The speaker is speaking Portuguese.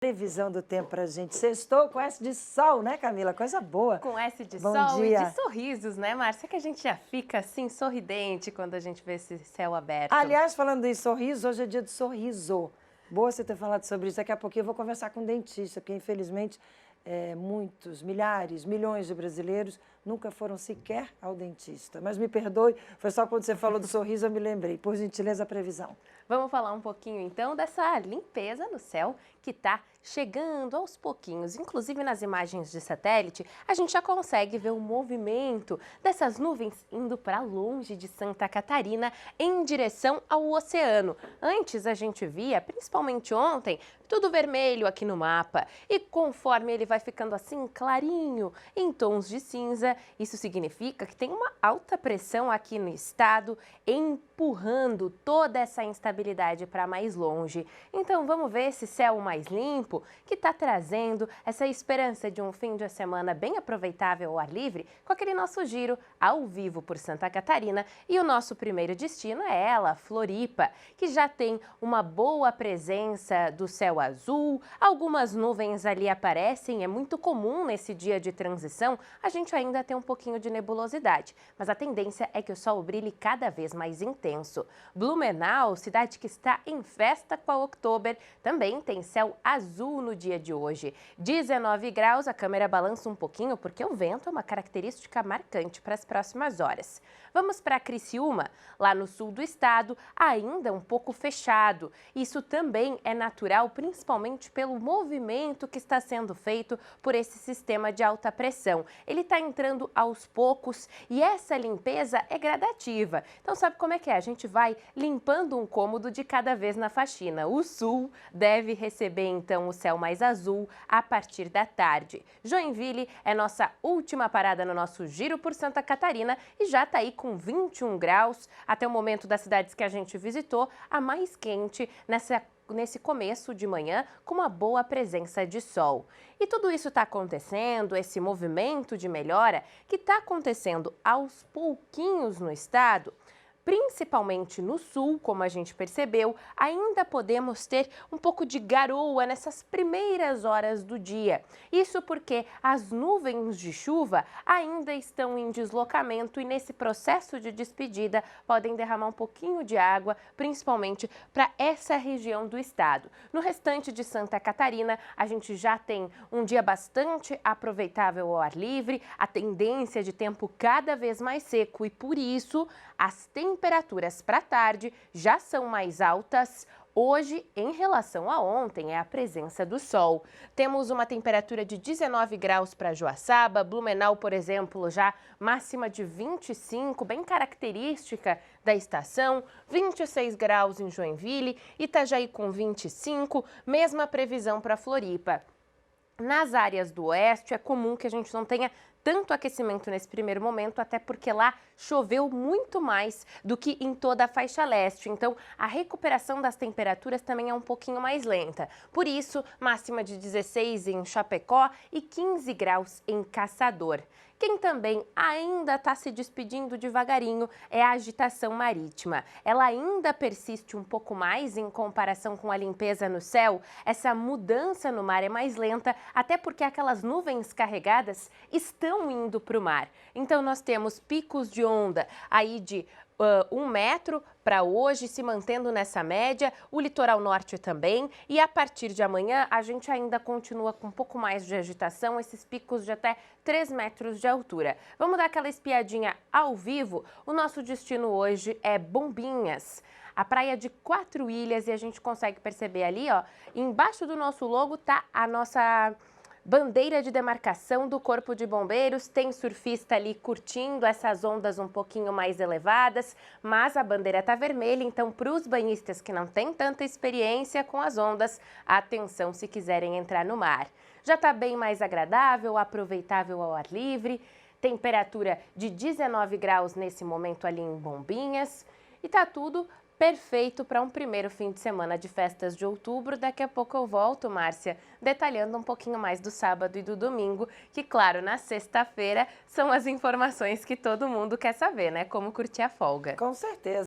Previsão do tempo pra gente. Sextou com S de sol, né, Camila? Coisa boa. Com S de Bom sol dia. e de sorrisos, né, Márcia? Que a gente já fica assim, sorridente quando a gente vê esse céu aberto. Aliás, falando em sorriso, hoje é dia de sorriso. Boa você ter falado sobre isso. Daqui a pouquinho eu vou conversar com um dentista, porque infelizmente muitos, milhares, milhões de brasileiros nunca foram sequer ao dentista. Mas me perdoe, foi só quando você falou do sorriso eu me lembrei. Por gentileza, a previsão. Vamos falar um pouquinho então dessa limpeza no céu que está chegando aos pouquinhos. Inclusive nas imagens de satélite, a gente já consegue ver o movimento dessas nuvens indo para longe de Santa Catarina em direção ao oceano. Antes a gente via, principalmente ontem, tudo vermelho aqui no mapa. E conforme ele vai ficando assim clarinho, em tons de cinza, isso significa que tem uma alta pressão aqui no estado empurrando toda essa instabilidade para mais longe. Então vamos ver esse céu mais limpo que está trazendo essa esperança de um fim de semana bem aproveitável ao ar livre com aquele nosso giro ao vivo por Santa Catarina. E o nosso primeiro destino é ela, Floripa, que já tem uma boa presença do céu azul, algumas nuvens ali aparecem, é muito comum nesse dia de transição a gente ainda ter um pouquinho de nebulosidade, mas a tendência é que o sol brilhe cada vez mais intenso. Blumenau, cidade que está em festa com a Oktober, também tem céu azul no dia de hoje. 19 graus, a câmera balança um pouquinho porque o vento é uma característica marcante para as próximas horas. Vamos para Criciúma, lá no sul do estado, ainda um pouco fechado. Isso também é natural, principalmente pelo movimento que está sendo feito por esse sistema de alta pressão. Ele está entrando aos poucos e essa limpeza é gradativa. Então sabe como é que é? A gente vai limpando um cômodo de cada vez na faxina. O sul deve receber então o céu mais azul a partir da tarde. Joinville é nossa última parada no nosso giro por Santa Catarina e já está aí com 21 graus. Até o momento das cidades que a gente visitou, a mais quente nesse começo de manhã, com uma boa presença de sol. E tudo isso está acontecendo, esse movimento de melhora que está acontecendo aos pouquinhos no estado, principalmente no sul, como a gente percebeu, ainda podemos ter um pouco de garoa nessas primeiras horas do dia. Isso porque as nuvens de chuva ainda estão em deslocamento e nesse processo de despedida podem derramar um pouquinho de água, principalmente para essa região do estado. No restante de Santa Catarina, a gente já tem um dia bastante aproveitável ao ar livre, a tendência de tempo cada vez mais seco e por isso as temperaturas para a tarde já são mais altas. Hoje, em relação a ontem, é a presença do sol. Temos uma temperatura de 19 graus para Joaçaba, Blumenau, por exemplo, já máxima de 25, bem característica da estação, 26 graus em Joinville, Itajaí com 25, mesma previsão para Floripa. Nas áreas do oeste, é comum que a gente não tenha tanto aquecimento nesse primeiro momento, até porque lá choveu muito mais do que em toda a faixa leste. Então, a recuperação das temperaturas também é um pouquinho mais lenta. Por isso, máxima de 16 em Chapecó e 15 graus em Caçador. Quem também ainda está se despedindo devagarinho é a agitação marítima. Ela ainda persiste um pouco mais em comparação com a limpeza no céu. Essa mudança no mar é mais lenta, até porque aquelas nuvens carregadas estão indo para o mar. Então nós temos picos de onda aí de 1 metro para hoje, se mantendo nessa média, o litoral norte também, e a partir de amanhã a gente ainda continua com um pouco mais de agitação, esses picos de até 3 metros de altura. Vamos dar aquela espiadinha ao vivo? O nosso destino hoje é Bombinhas, a praia de 4 ilhas, e a gente consegue perceber ali, ó, embaixo do nosso logo tá a nossa bandeira de demarcação do Corpo de Bombeiros. Tem surfista ali curtindo essas ondas um pouquinho mais elevadas, mas a bandeira está vermelha, então para os banhistas que não têm tanta experiência com as ondas, atenção se quiserem entrar no mar. Já está bem mais agradável, aproveitável ao ar livre, temperatura de 19 graus nesse momento ali em Bombinhas e tá tudo perfeito para um primeiro fim de semana de festas de outubro. Daqui a pouco eu volto, Márcia, detalhando um pouquinho mais do sábado e do domingo, que, claro, na sexta-feira são as informações que todo mundo quer saber, né? Como curtir a folga. Com certeza.